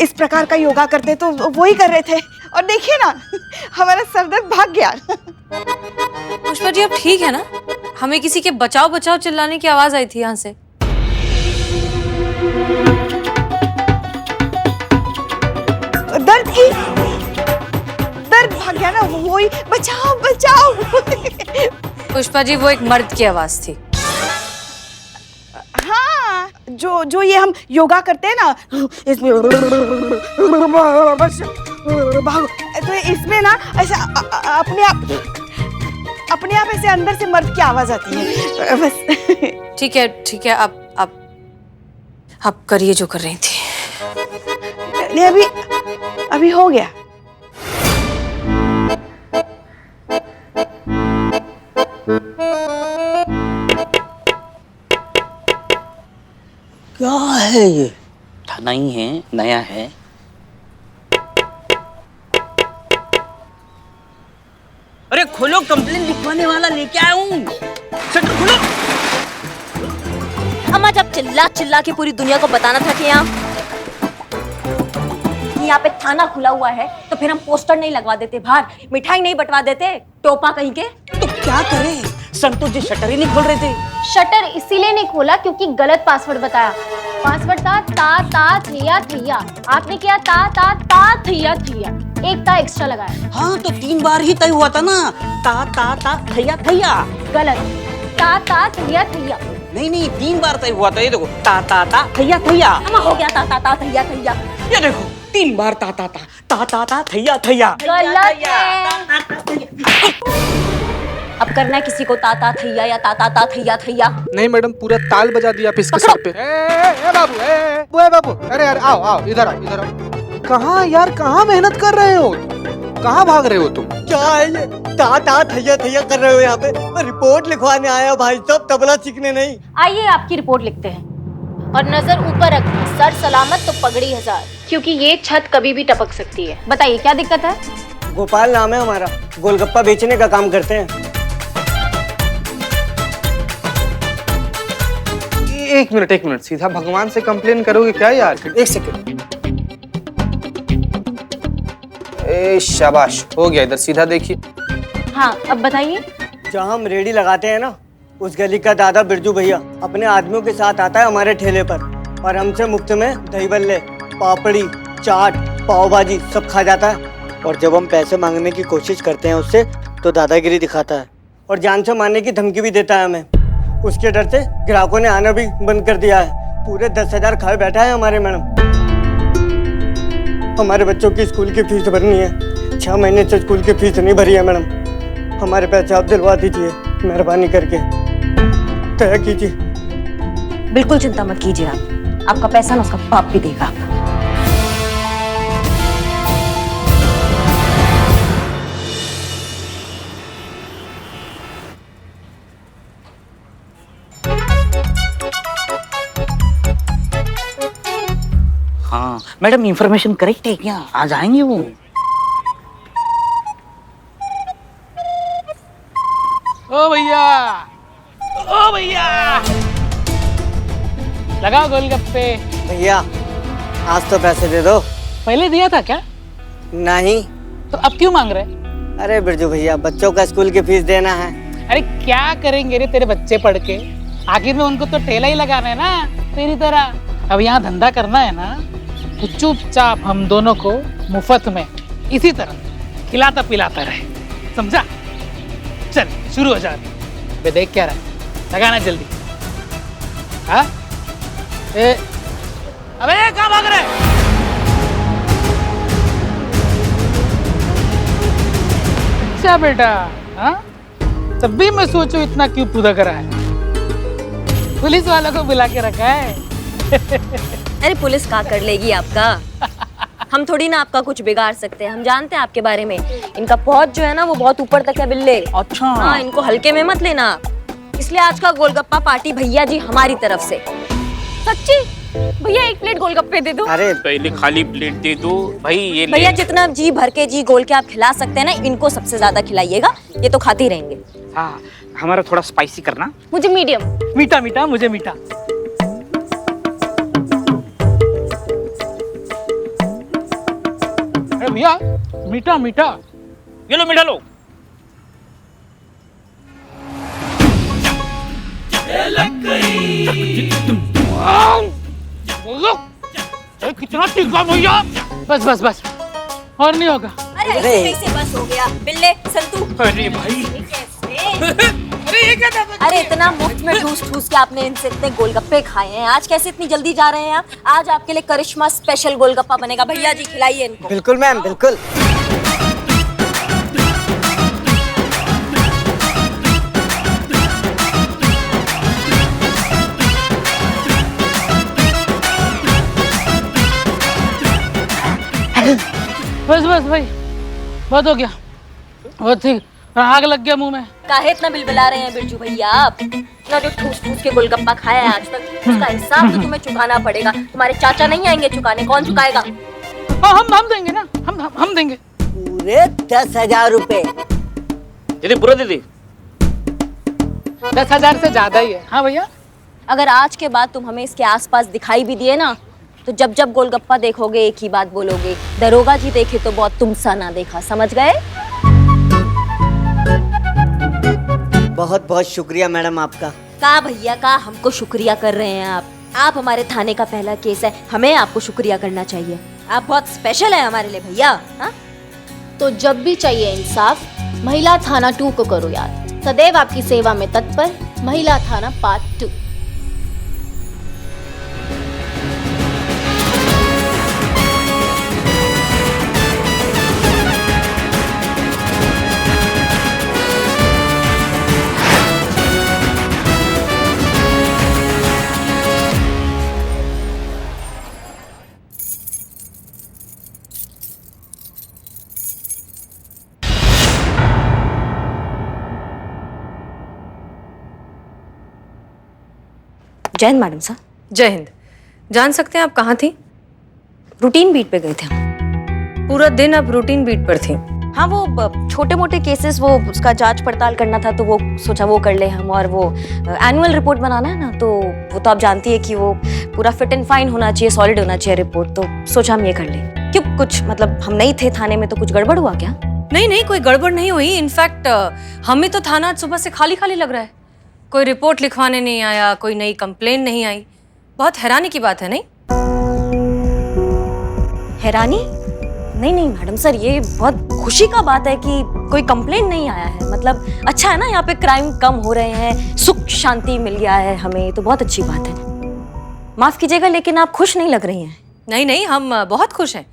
इस प्रकार का योगा करते, तो वो ही कर रहे थे। और देखिए ना, हमारा सर दर्द भाग गया। पुष्पा जी आप ठीक है ना? हमें किसी के बचाओ बचाओ चिल्लाने की आवाज आई थी यहाँ से। दर्द की दर्द भाग गया ना, वो ही बचाओ बचाओ। पुष्पा जी वो एक मर्द की आवाज थी। हाँ, जो ये हम योगा करते हैं ना, इसमें भागो, तो इसमें ना ऐसा अपने आप ऐसे अंदर से मर्द की आवाज आती है बस। ठीक है, आप करिए जो कर रही थी। नहीं, अभी हो गया। क्या है ये? थाना ही है, नया है। अरे खोलो कंप्लेन लिखवाने वाला लेके आया हूँ। शटर खोलो। अम्मा जब चिल्ला चिल्ला के पूरी दुनिया को बताना था कि यहाँ पे थाना खुला हुआ है तो फिर हम पोस्टर नहीं लगवा देते बाहर, मिठाई नहीं बंटवा देते, टोपा कहीं के। तो क्या करें, संतोष जी शटर ही नहीं खोल रहे थे। शटर इसीलिए नहीं खोला क्योंकि गलत पासवर्ड बताया। पासवर्ड था ता ता थैया थैया, आपने किया ता ता ता थैया थैया, एक ता एक्स्ट्रा लगाया। हाँ तो 3 बार ही तय हुआ था ना, ता ता ता थैया थैया। गलत, ता ता थैया थैया। नहीं 3 बार तय हुआ था। ये देखो ता ता ता थैया थैया। अम्मा हो गया ता ता ता थैया थैया। ये देखो 3 बार ता ता ता ता ता ता थैया थैया। गलत है। अब करना है किसी को ता ता थैया या ता ता ता थैया थैया। नहीं मैडम, पूरा ताल बजा दिया आप इसके सर पे। ए बाबू, अरे यार आओ इधर आओ। कहाँ यार, कहाँ मेहनत कर रहे हो, कहाँ भाग रहे हो तुम? क्या है ये? ता ता थैया थैया कर रहे हो यहाँ पे? रिपोर्ट लिखवाने आया भाई साहब, तबला सीखने नहीं। आइए आपकी रिपोर्ट लिखते हैं। और नजर ऊपर रखना, सर सलामत तो पगड़ी 1000, क्योंकि ये छत कभी भी टपक सकती है। बताइए क्या दिक्कत है? गोपाल नाम है हमारा, गोलगप्पा बेचने का काम करते हैं। एक मिनट, सीधा भगवान से कंप्लेन करोगे क्या यार? एक सेकंड। ए शाबाश, हो गया, इधर सीधा देखिए। हाँ अब बताइए। जहाँ हम रेडी लगाते हैं ना, उस गली का दादा बिरजू भैया अपने आदमियों के साथ आता है हमारे ठेले पर और हमसे मुफ्त में दही बल्ले, पापड़ी, चाट, पाव भाजी सब खा जाता है। और जब हम पैसे मांगने की कोशिश करते हैं उससे तो दादागिरी दिखाता है और जान से मारने की धमकी भी देता है हमें। उसके डर से ग्राहकों ने आना भी बंद कर दिया है। पूरे 10,000 खाए बैठा है हमारे मैडम। हमारे बच्चों की स्कूल की फीस भरनी है, 6 महीने से स्कूल की फीस नहीं भरी है मैडम। हमारे पैसे आप दिलवा दीजिए मेहरबानी करके, तय कीजिए। बिल्कुल चिंता मत कीजिए आप, आपका पैसा ना उसका बाप भी देगा। हाँ मैडम, इंफॉर्मेशन करेक्ट है क्या? आज आएंगे वो? ओ भैया लगाओ गोलगप्पे। भैया आज तो पैसे दे दो। पहले दिया था क्या? नहीं। तो अब क्यों मांग रहे? अरे बिरजू भैया, बच्चों का स्कूल की फीस देना है। अरे क्या करेंगे रे तेरे बच्चे पढ़ के, आखिर में उनको तो ठेला ही लगाना है ना तेरी तरह। अब यहाँ धंधा करना है ना तो चुपचाप हम दोनों को मुफ्त में इसी तरह खिलाता पिलाता रहे, समझा? चल शुरू हो जा। बे देख क्या रहा है, लगाना जल्दी। हाँ अबे कहाँ भाग रहे? अच्छा बेटा, हाँ तब भी मैं सोचूं इतना क्यों पूदा करा है, पुलिस वालों को बुला के रखा है। अरे पुलिस क्या कर लेगी आपका, हम थोड़ी ना आपका कुछ बिगाड़ सकते हैं। हम जानते हैं आपके बारे में, इनका पहुंच जो है ना वो बहुत ऊपर तक है बिल्ले। अच्छा हाँ, इनको हल्के में मत लेना। इसलिए आज का गोलगप्पा पार्टी भैया जी हमारी तरफ से। सच्ची भैया 1 प्लेट गोलगप्पे दे दो। अरे पहले खाली प्लेट दे दो भाई। ये भैया जितना जी भर के जी गोल के आप खिला सकते हैं ना, इनको सबसे ज्यादा खिलाइएगा, ये तो खाते ही रहेंगे। हाँ, हमारा थोड़ा स्पाइसी करना। मुझे मीडियम। मीठा मीठा, मुझे मीठा। अरे भैया मीठा मीठा, ये लो मीठा लो। कितना तीखा भैया। बस बस बस, और नहीं होगा। अरे ऐसे बस हो गया बिल्ले संतू। अरे भाई अरे ये क्या था? अरे इतना मुफ्त में ठूस ठूस के आपने इनसे इतने गोलगप्पे खाए हैं, आज कैसे इतनी जल्दी जा रहे हैं आप? आज आपके लिए करिश्मा स्पेशल गोलगप्पा बनेगा। भैया जी खिलाइए इनको। बिल्कुल मैम, बिल्कुल। बस बस भाई, बहुत हो गया, बहुत ठीक। आग लग गया मुंह में। काहे इतना बिलबिला रहे हैं बिरजू भैया आप? ना जो ठूस ठूस के गोलगप्पा खाया है आज तक, उसका हिसाब तो तुम्हें चुकाना पड़ेगा। तुम्हारे चाचा नहीं आएंगे चुकाने, कौन चुकाएगा? हम देंगे ना, हम देंगे। पूरे 10,000 रुपए। दीदी पूरा दीदी 10,000 से ज्यादा ही है। हाँ भैया, अगर आज के बाद तुम हमें इसके आसपास दिखाई भी दिए ना, तो जब जब गोलगप्पा देखोगे एक ही बात बोलोगे, दरोगा जी देखे तो बहुत तुम सा ना देखा, समझ गए? बहुत बहुत शुक्रिया मैडम आपका। का भैया का हमको शुक्रिया कर रहे हैं आप हमारे थाने का पहला केस है, हमें आपको शुक्रिया करना चाहिए। आप बहुत स्पेशल है हमारे लिए भैया। हाँ? तो जब भी चाहिए इंसाफ, महिला थाना 2 को करो याद। सदैव आपकी सेवा में तत्पर, महिला थाना पार्ट 2। जय हिंद मैडम साहब। जय हिंद। जान सकते हैं आप कहाँ थी? रूटीन बीट पे गए थे हम। पूरा दिन आप रूटीन बीट पर थी? हाँ, वो छोटे मोटे केसेस, वो उसका जांच पड़ताल करना था, तो वो सोचा वो कर ले हम। और वो एनुअल रिपोर्ट बनाना है ना, तो वो तो आप जानती है कि वो पूरा फिट एंड फाइन होना चाहिए, सॉलिड होना चाहिए रिपोर्ट, तो सोचा हम ये कर ले। क्यों, कुछ मतलब हम नहीं थे थाने में तो कुछ गड़बड़ हुआ क्या? नहीं, कोई गड़बड़ नहीं हुई। इनफैक्ट हमें तो थाना आज सुबह से खाली खाली लग रहा है। कोई रिपोर्ट लिखवाने नहीं आया, कोई नई कंप्लेंट नहीं आई। बहुत हैरानी की बात है, नहीं? हैरानी? नहीं मैडम सर, ये बहुत खुशी का बात है कि कोई कंप्लेंट नहीं आया है। मतलब अच्छा है ना, यहाँ पे क्राइम कम हो रहे हैं, सुख शांति मिल गया है हमें, तो बहुत अच्छी बात है। माफ कीजिएगा लेकिन आप खुश नहीं लग रही हैं। नहीं, हम बहुत खुश हैं।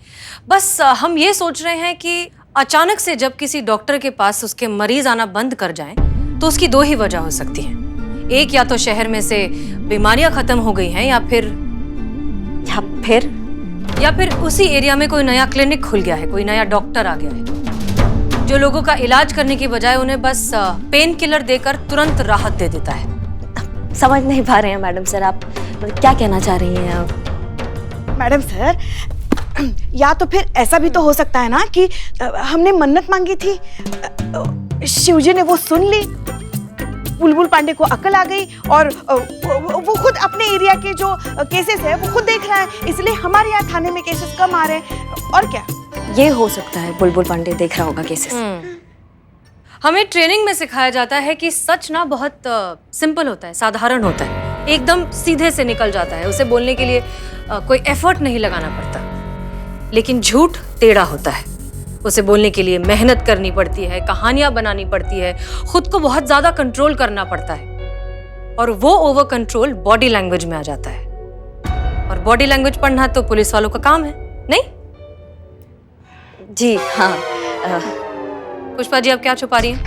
बस हम ये सोच रहे हैं कि अचानक से जब किसी डॉक्टर के पास उसके मरीज आना बंद कर जाएं, तो उसकी दो ही वजह हो सकती है। एक, या तो शहर में से बीमारियां खत्म हो गई हैं, या फिर उसी एरिया में कोई नया क्लिनिक खुल गया है, कोई नया डॉक्टर आ गया है जो लोगों का इलाज करने की बजाय उन्हें बस पेन किलर देकर तुरंत राहत दे देता है। समझ नहीं पा रहे हैं मैडम सर, आप क्या कहना चाह रही हैं आप? मैडम सर, या तो फिर ऐसा भी तो हो सकता है ना कि हमने मन्नत मांगी थी, शिवजी ने वो सुन ली, बुलबुल पांडे को अकल आ गई, और वो खुद अपने एरिया के जो केसेस है वो खुद देख रहा है, इसलिए हमारे यहाँ थाने में केसेस कम आ रहे हैं। और क्या? ये हो सकता है, बुलबुल पांडे देख रहा होगा केसेस। हमें ट्रेनिंग में सिखाया जाता है कि सच ना बहुत सिंपल होता है, साधारण होता है, एकदम सीधे से निकल जाता है, उसे बोलने के लिए कोई एफर्ट नहीं लगाना पड़ता। लेकिन झूठ टेढ़ा होता है, उसे बोलने के लिए मेहनत करनी पड़ती है, कहानियां बनानी पड़ती है, खुद को बहुत ज्यादा कंट्रोल करना पड़ता है, और वो ओवर कंट्रोल बॉडी लैंग्वेज में आ जाता है। और बॉडी लैंग्वेज पढ़ना तो पुलिस वालों का काम है, नहीं? जी हाँ। पुष्पा जी, आप क्या छुपा रही हैं?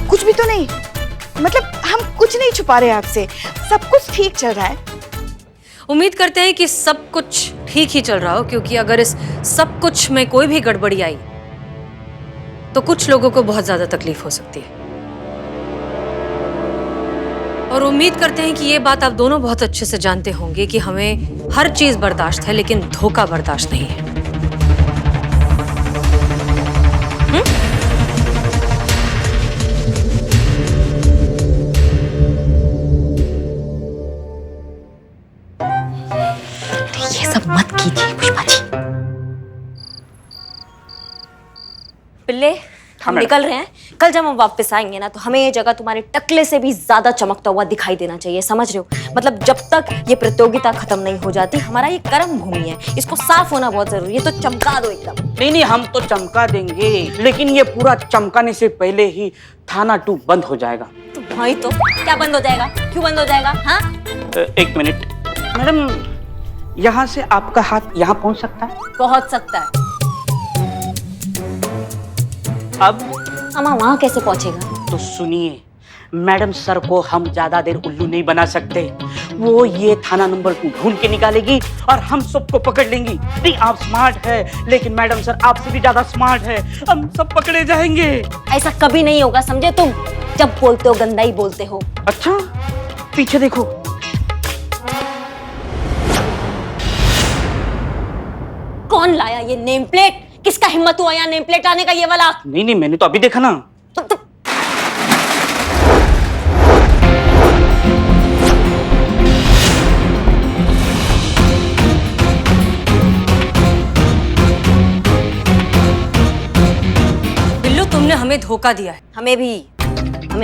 कुछ भी तो नहीं, मतलब हम कुछ नहीं छुपा रहे आपसे, सब कुछ ठीक चल रहा है। उम्मीद करते हैं कि सब कुछ ठीक ही चल रहा हो, क्योंकि अगर इस सब कुछ में कोई भी गड़बड़ी आई तो कुछ लोगों को बहुत ज्यादा तकलीफ हो सकती है। और उम्मीद करते हैं कि ये बात आप दोनों बहुत अच्छे से जानते होंगे कि हमें हर चीज बर्दाश्त है, लेकिन धोखा बर्दाश्त नहीं है। ये सब मत कीजिए पुष्पा जी। पिल्ले, हम निकल रहे हैं। कल जब हम वापस आएंगे ना, तो हमें ये जगह तुम्हारे टकले से भी ज्यादा चमकता हुआ दिखाई देना चाहिए, समझ रहे हो? मतलब जब तक ये प्रतियोगिता खत्म नहीं हो जाती, हमारा ये कर्म भूमि है, इसको साफ होना बहुत जरूरी है, तो चमका दो एकदम। नहीं, हम तो चमका देंगे, लेकिन ये पूरा चमकाने से पहले ही थाना 2 बंद हो जाएगा। तो भाई, तो क्या बंद हो जाएगा? क्यों बंद हो जाएगा? हाँ, एक मिनट मैडम, यहाँ से आपका हाथ यहाँ पहुँच सकता है? पहुंच सकता है। अब अम्मा वहाँ कैसे पहुंचेगा? तो सुनिए, मैडम सर को हम ज्यादा देर उल्लू नहीं बना सकते। वो ये थाना नंबर 2 ढूंढ के निकालेगी और हम सबको पकड़ लेंगी। नहीं, आप स्मार्ट है, लेकिन मैडम सर आपसे भी ज्यादा स्मार्ट है, हम सब पकड़े जाएंगे। ऐसा कभी नहीं होगा, समझे? तुम जब बोलते हो गंदा ही बोलते हो। अच्छा, पीछे देखो। कौन लाया ये नेम प्लेट? किसका हिम्मत हुआ यहाँ नेम प्लेट लाने का ये वाला? नहीं नहीं, मैंने तो अभी देखा ना। बिल्लू, तुमने हमें धोखा दिया है। हमें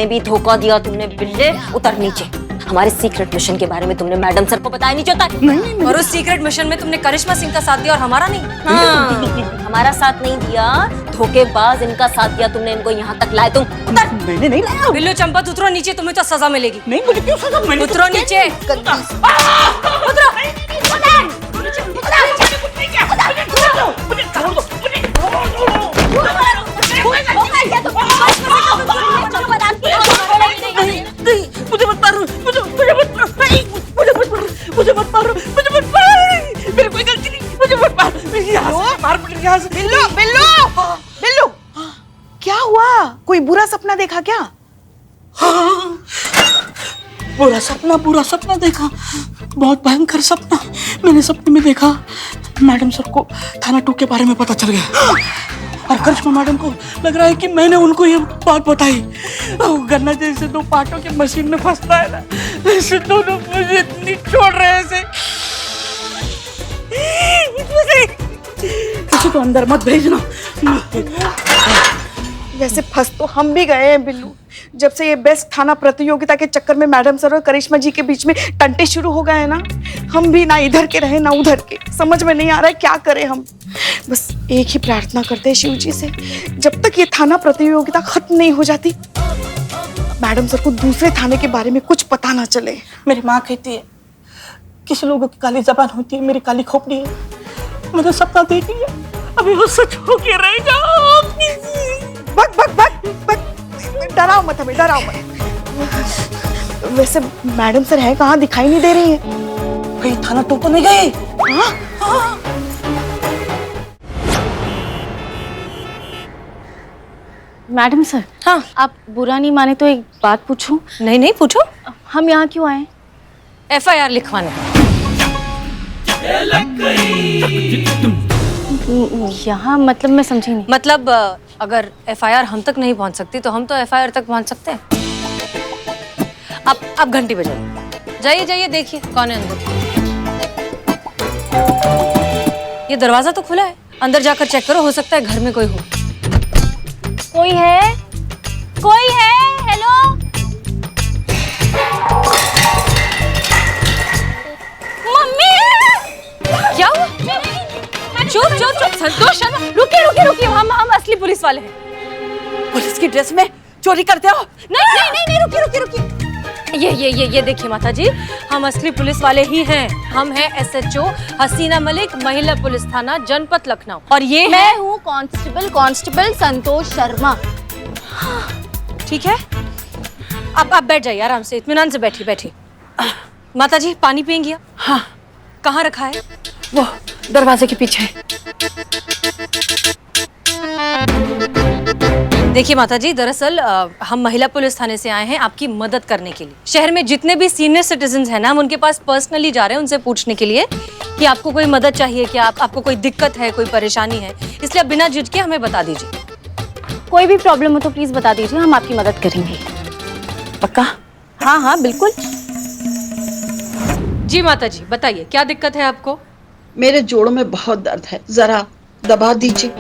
भी धोखा दिया तुमने बिल्ले। उतर नीचे। हमारे सीक्रेट मिशन के बारे में तुमने मैडम सर को बताया नहीं चाहता? नहीं। और उस सीक्रेट मिशन में तुमने करिश्मा सिंह का साथ दिया और हमारा नहीं। हाँ, हमारा साथ नहीं दिया, धोखेबाज इनका साथ दिया तुमने, इनको यहाँ तक लाए तुम। उतर। मैंने नहीं लाया। बिल्लू चंपत, उतरो नीचे, तुम्हें तो सजा मिलेगी। नहीं, मुझे क्यों सजा? मैंने उतरो नीचे। मुझे मत मारो, मुझे मत मारो, मेरी कोई गलती नहीं, मुझे मत मार। यहाँ से बिल्लू, क्या हुआ? कोई बुरा सपना देखा क्या? हाँ, बुरा सपना देखा, बहुत भयंकर सपना। मैंने सपने में देखा मैडम सर को थाना 2 के बारे में पता चल गया और करिश्मा मैडम को लग रहा है कि मैंने उनको ये बात बताई। गन्ना जैसे 2 पार्टों के मशीन में फंसता है ना, ऐसे दोनों मुझे इतनी छोड़ रहे हैं ऐसे तो अंदर मत भेजना। वैसे फंस तो हम भी गए हैं बिल्लू। जब से ये बेस्ट थाना प्रतियोगिता के चक्कर में मैडम सर और करिश्मा जी के बीच में टंटे शुरू हो गए हैं ना, हम भी ना इधर के रहे ना उधर के। समझ में नहीं आ रहा है क्या करें हम। बस एक ही प्रार्थना करते हैं शिव जी से, जब तक ये थाना प्रतियोगिता खत्म नहीं हो जाती, मैडम सर को दूसरे थाने के बारे में कुछ पता ना चले। मेरी माँ कहती है किसी लोगों की काली जबान होती है, मेरी काली खोपड़ी है। मैंने सपना देख लिया, अभी वो सच हो के रहेगा। डराओ मत हमें, डराओ मत। वैसे मैडम सर है कहाँ? दिखाई नहीं दे रही है। भाई थाना 2 तो नहीं गए? हाँ? मैडम सर, हाँ, आप बुरा नहीं माने तो एक बात पूछूं? नहीं पूछो। हम यहाँ क्यों आए? FIR लिखवाने। यहाँ मतलब मैं समझी नहीं। मतलब अगर FIR हम तक नहीं पहुंच सकती तो हम तो FIR तक पहुंच सकते हैं। आप घंटी बजाइए, जाइए देखिए कौन है अंदर। ये दरवाजा तो खुला है, अंदर जाकर चेक करो, हो सकता है घर में कोई हो। कोई है? हेलो? मम्मी! क्या हुआ? चुप संतोष शर्मा, रुकिए, हम असली पुलिस वाले हैं। पुलिस की ड्रेस में चोरी करते हो? नहीं, रुकिए। ये देखिए माता जी, हम असली पुलिस वाले ही हैं। हम हैं SHO हसीना मलिक, महिला पुलिस थाना जनपद लखनऊ। और ये मैं हूँ कांस्टेबल संतोष शर्मा। ठीक है, आप बैठ जाइए आराम से, इत्मीनान से बैठिए। माता जी पानी पियेंगी? हाँ। कहाँ रखा है? वो दरवाजे के पीछे। देखिए माता जी, दरअसल हम महिला पुलिस थाने से आए हैं आपकी मदद करने के लिए। शहर में जितने भी सीनियर सिटीजन हैं ना, हम उनके पास पर्सनली जा रहे हैं उनसे पूछने के लिए कि आपको कोई मदद चाहिए क्या, आपको कोई दिक्कत है, कोई परेशानी है। इसलिए आप बिना झिझके हमें बता दीजिए। कोई भी प्रॉब्लम हो तो प्लीज बता दीजिए, हम आपकी मदद करेंगे। पक्का? हाँ, बिल्कुल। जी माता जी बताइए, क्या दिक्कत है आपको? मेरे जोड़ों में बहुत दर्द है, जरा दबा दीजिए।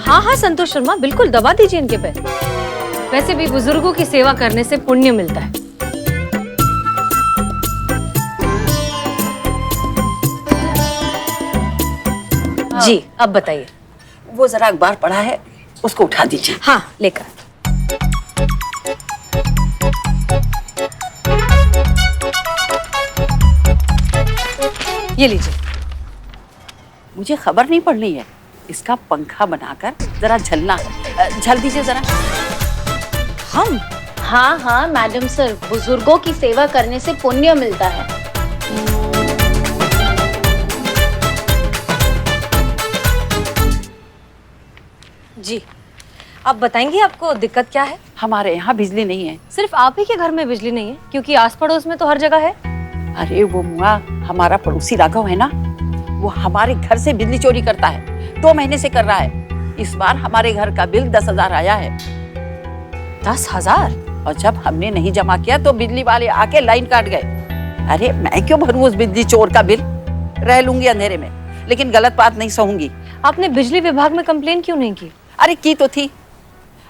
हाँ संतोष शर्मा, बिल्कुल दबा दीजिए इनके पैर। वैसे भी बुजुर्गों की सेवा करने से पुण्य मिलता है। जी अब बताइए। वो जरा अखबार पढ़ा है, उसको उठा दीजिए। हाँ लेकर। ये लीजिए। मुझे खबर नहीं पढ़नी है, इसका पंखा बनाकर जरा झलना है। झल दीजिए जरा। हम? हाँ मैडम सर, बुजुर्गों की सेवा करने से पुण्य मिलता है। जी आप बताएंगी आपको दिक्कत क्या है? हमारे यहाँ बिजली नहीं है। सिर्फ आप ही के घर में बिजली नहीं है? क्योंकि आस पड़ोस में तो हर जगह है। अरे वो मुआ हमारा पड़ोसी राघव है ना, वो हमारे घर से बिजली चोरी करता है, 2 महीने से कर रहा है। इस बार हमारे घर का बिल 10,000 आया है। 10,000? और जब हमने नहीं जमा किया तो बिजली वाले आके लाइन काट गए। अरे मैं क्यों भरूं उस बिजली चोर का बिल? रह लूंगी अंधेरे में, लेकिन गलत बात नहीं सहूंगी। आपने बिजली विभाग में कंप्लेन क्यों नहीं की? अरे की तो थी,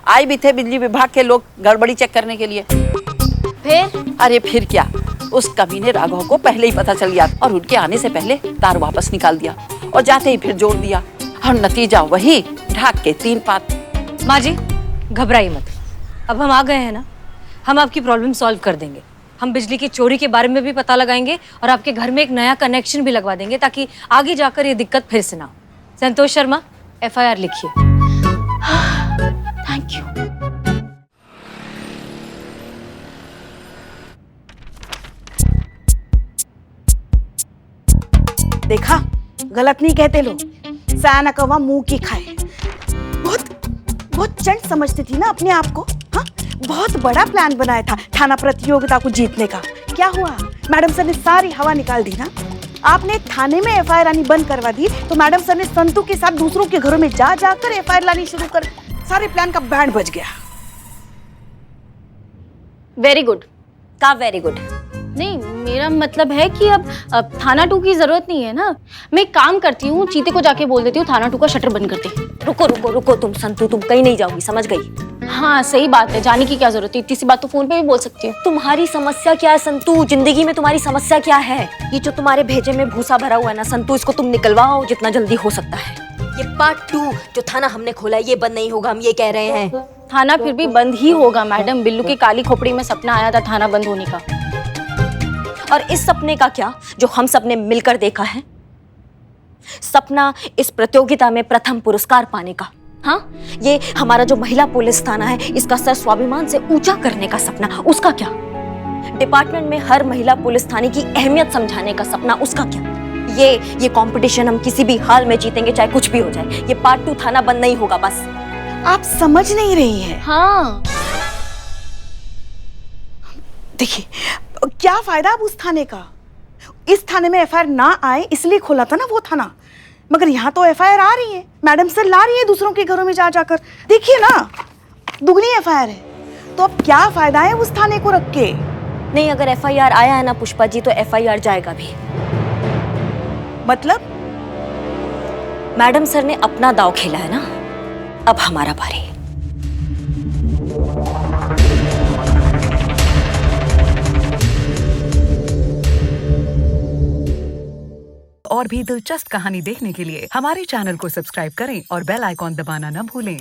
आए भी थे बिजली विभाग के लोग गड़बड़ी चेक करने के लिए। फिर? अरे फिर क्या, उस कमीने राघव को पहले ही पता चल गया और उनके आने से पहले तार वापस निकाल दिया और जाते ही फिर जोड़ दिया और नतीजा वही, ढाक के 3 पात। माँ जी घबराइए मत, अब हम आ गए हैं ना, हम आपकी प्रॉब्लम सॉल्व कर देंगे। हम बिजली की चोरी के बारे में भी पता लगाएंगे और आपके घर में एक नया कनेक्शन भी लगवा देंगे ताकि आगे जाकर ये दिक्कत फिर से ना हो। संतोष शर्मा, FIR लिखिए। Thank you. देखा, गलत नहीं कहते लोग, सयाना कौवा मुंह की खाए। बहुत चंट समझती थी ना अपने आप को। हाँ, बहुत बड़ा प्लान बनाया था थाना प्रतियोगिता को जीतने का। क्या हुआ? मैडम सर ने सारी हवा निकाल दी ना। आपने थाने में FIR आनी बंद करवा दी तो मैडम सर ने संतू के साथ दूसरों के घरों में जा जाकर FIR लानी शुरू कर, सारे प्लान का बैंड बज गया। Very good. का वेरी गुड? नहीं, मेरा मतलब है कि अब थाना 2 की जरूरत नहीं है ना। मैं एक काम करती हूँ, चीते को जाके बोल देती हूँ थाना 2 का शटर बंद कर दे। रुको रुको रुको तुम संतू, तुम कहीं नहीं जाओगी, समझ गई? हाँ सही बात है, जाने की क्या जरूरत है, इतनी सी बात तो फोन पे भी बोल सकती हूँ। तुम्हारी समस्या क्या है संतू? जिंदगी में तुम्हारी समस्या क्या है? ये जो तुम्हारे भेजे में भूसा भरा हुआ है ना संतू, इसको तुम निकलवाओ जितना जल्दी हो सकता है। ये पार्ट 2 जो थाना हमने खोला है ये बंद नहीं होगा, हम ये कह रहे हैं। थाना फिर भी बंद ही होगा मैडम। बिल्लू की काली खोपड़ी में सपना आया था थाना बंद होने का। और इस सपने का क्या जो हम सबने मिलकर देखा है? सपना इस प्रतियोगिता में प्रथम पुरस्कार पाने का। हाँ, ये हमारा जो महिला पुलिस थाना है इसका सर स्वाभिमान से ऊंचा करने का सपना, उसका क्या? डिपार्टमेंट में हर महिला पुलिस थाने की अहमियत समझाने का सपना, उसका क्या? ये कंपटीशन हम किसी भी हाल में जीतेंगे, चाहे कुछ भी हो जाए। ये पार्ट 2 थाना बंद नहीं होगा बस। आप समझ नहीं रही हैं। हाँ देखिए, क्या फायदा अब उस थाने का? इस थाने में FIR ना आए इसलिए खोला था ना वो थाना, मगर यहाँ तो FIR आ रही है, मैडम सर ला रही है दूसरों के घरों में जा जाकर। देखिए ना, दुगनी FIR है, तो अब क्या फायदा है उस थाने को रख के? नहीं, अगर FIR आया है ना पुष्पा जी तो FIR जाएगा भी। मतलब? मैडम सर ने अपना दांव खेला है ना, अब हमारा बारी। और भी दिलचस्प कहानी देखने के लिए हमारे चैनल को सब्सक्राइब करें और बेल आइकॉन दबाना न भूलें।